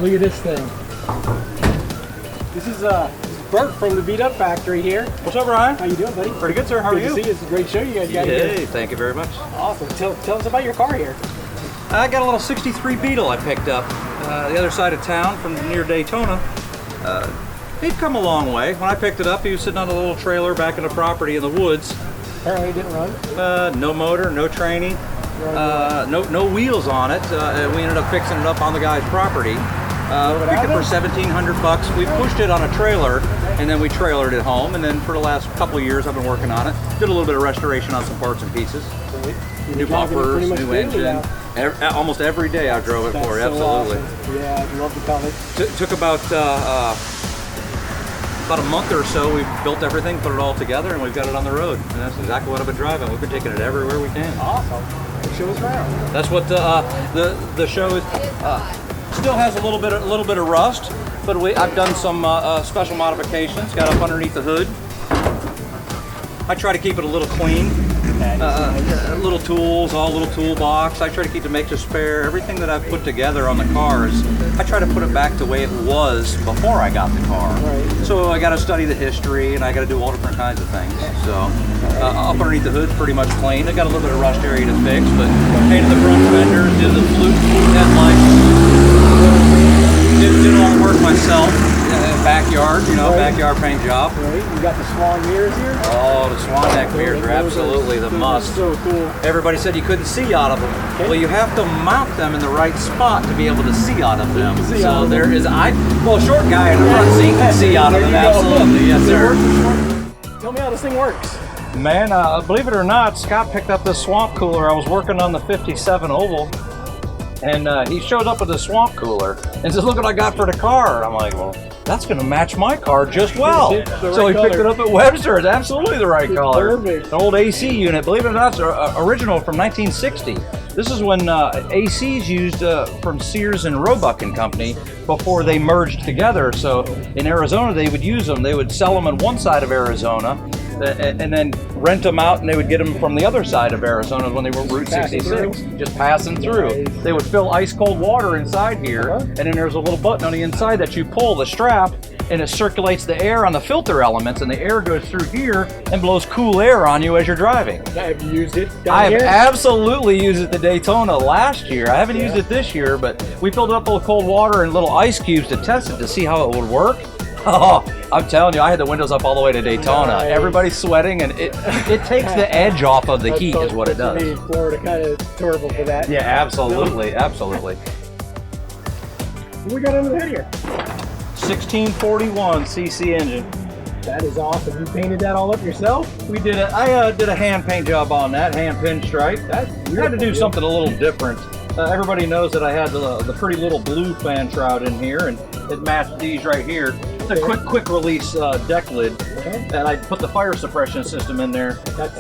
look at this thing. This is Bert from the Vdub Factory here. What's up, Ryan? How you doing, buddy? Pretty good, sir. How are you? Good to see you. It's a great show you guys got here. Hey, thank you very much. Awesome. Tell us about your car here. I got a little 63 Beetle I picked up the other side of town from near Daytona. He'd come a long way. When I picked it up, he was sitting on a little trailer back in the property in the woods. Apparently it didn't run. No motor, no tranny, no wheels on it. We ended up fixing it up on the guy's property. Picked it for $1,700. We pushed it on a trailer, and then we trailered it home. And then for the last couple of years, I've been working on it. Did a little bit of restoration on some parts and pieces. New bumpers, new engine. Almost every day I drove it for. Absolutely. Awesome. Yeah, I love the color. Took about a month or so. We built everything, put it all together, and we've got it on the road. And that's exactly what I've been driving. We've been taking it everywhere we can. Awesome. Show us around. That's what the show is. Still has a little bit of rust, but I've done some special modifications. Got up underneath the hood. I try to keep it a little clean. Little tools, all little toolbox. I try to keep the make to spare. Everything that I've put together on the cars, I try to put it back the way it was before I got the car. Right. So I got to study the history, and I got to do all different kinds of things. So up underneath the hood's pretty much clean. I got a little bit of rust area to fix, but painted the front fenders, did the flute headlights. Did all the work myself. Backyard, backyard paint job. Right. You got the swan mirrors here? Oh, the swan neck mirrors are absolutely the must. So cool. Everybody said you couldn't see out of them. Okay. Well, you have to mount them in the right spot to be able to see out of them. So there is, a short guy in the front seat can see out of them, absolutely. Yes, sir. Tell me how this thing works. Man, believe it or not, Scott picked up this swamp cooler. I was working on the 57 Oval. And he showed up with a swamp cooler and says, look what I got for the car. And I'm like, well, that's going to match my car just well. So he picked it up at Webster. It's absolutely the right color. Perfect. An old AC unit. Believe it or not, it's original from 1960. This is when ACs used from Sears and Roebuck and Company before they merged together. So in Arizona, they would use them. They would sell them on one side of Arizona and then rent them out, and they would get them from the other side of Arizona when they were Route 66, just passing through. They would fill ice cold water inside here, and then there's a little button on the inside that you pull the strap, and it circulates the air on the filter elements, and the air goes through here and blows cool air on you as you're driving. Have you used it? I have absolutely used it to Daytona last year. I haven't used it this year, but we filled it up with cold water and little ice cubes to test it to see how it would work. Oh, I'm telling you, I had the windows up all the way to Daytona. Nice. Everybody's sweating, and it takes the edge off of the heat is what it does. Florida kind of terrible for that. Yeah, absolutely, absolutely. What we got under the hood here? 1641 cc engine. That is awesome. You painted that all up yourself? We did it. I did a hand paint job on that, hand pinstripe. We had to do something a little different. Everybody knows that I had the pretty little blue fan shroud in here, and it matched these right here. It's a quick release deck lid, and I put the fire suppression system in there.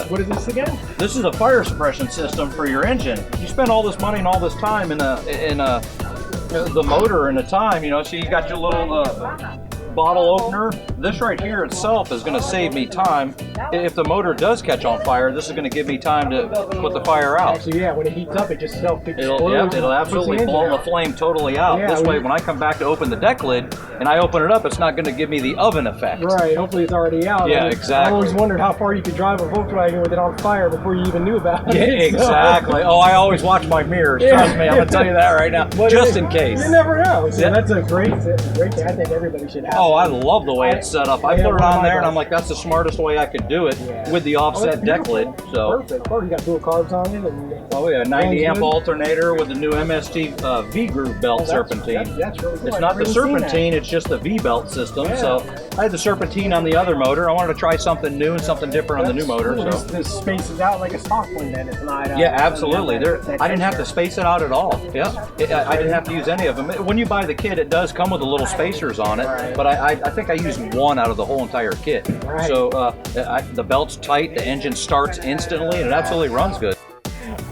What is this again? This is a fire suppression system for your engine. You spend all this money and all this time in the motor and the time, so you got your little bottle opener. This right here itself is going to save me time. If the motor does catch on fire, this is going to give me time to put the fire out. Actually, yeah, when it heats up, it just self-explodes. It'll absolutely blow the flame totally out. Yeah, this way, when I come back to open the deck lid and I open it up, it's not going to give me the oven effect. Right, hopefully it's already out. Yeah, exactly. I always wondered how far you could drive a Volkswagen with it on fire before you even knew about it. Yeah, exactly. Oh, I always watch my mirrors. Trust me, I'm going to tell you that right now, just in case. You never know. So that's a great thing. I think everybody should have. Oh, I love the way it's set up. I put it on there, and I'm like, that's the smartest way I could do it with the offset deck lid. So perfect. Oh, you got dual carbs on it. Oh yeah, 90 amp alternator with the new MST V groove belt serpentine. That's really cool. It's not the serpentine; it's just the V belt system. Yeah. So I had the serpentine on the other motor. I wanted to try something new and something different on the new motor. Cool. So this spaces out like a stock one, then it's not. Yeah, absolutely. I didn't have to space it out at all. Yeah, I didn't have to use any of them. When you buy the kit, it does come with the little spacers on it, but I think I used one out of the whole entire kit. Right. So the belt's tight, the engine starts instantly, and it absolutely runs good.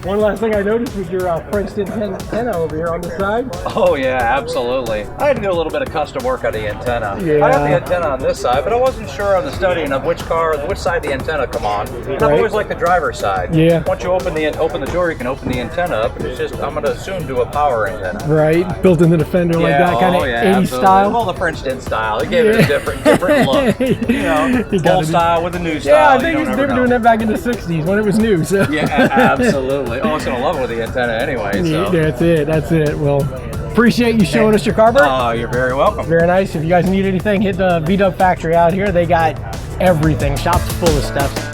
One last thing I noticed was your French antenna over here on the side. Oh yeah, absolutely. I had to do a little bit of custom work on the antenna. Yeah. I have the antenna on this side, but I wasn't sure on the studying of which side the antenna come on. And I've always liked the driver's side. Yeah. Once you open the door, you can open the antenna up. It's just, I'm going to assume, do a power antenna. Right, built into the fender like that, kind of 80s absolutely. style. Well, the French did style. It gave it a different look. You know, old style with a new style. Yeah, I think they were doing that back in the 60s when it was new. So. Yeah, absolutely. Oh, it's going to love it with the antenna anyway. So. That's it. Well, appreciate you showing us your car, Bert. Oh, you're very welcome. Very nice. If you guys need anything, hit the Vdub Factory out here. They got everything. Shop's full of stuff.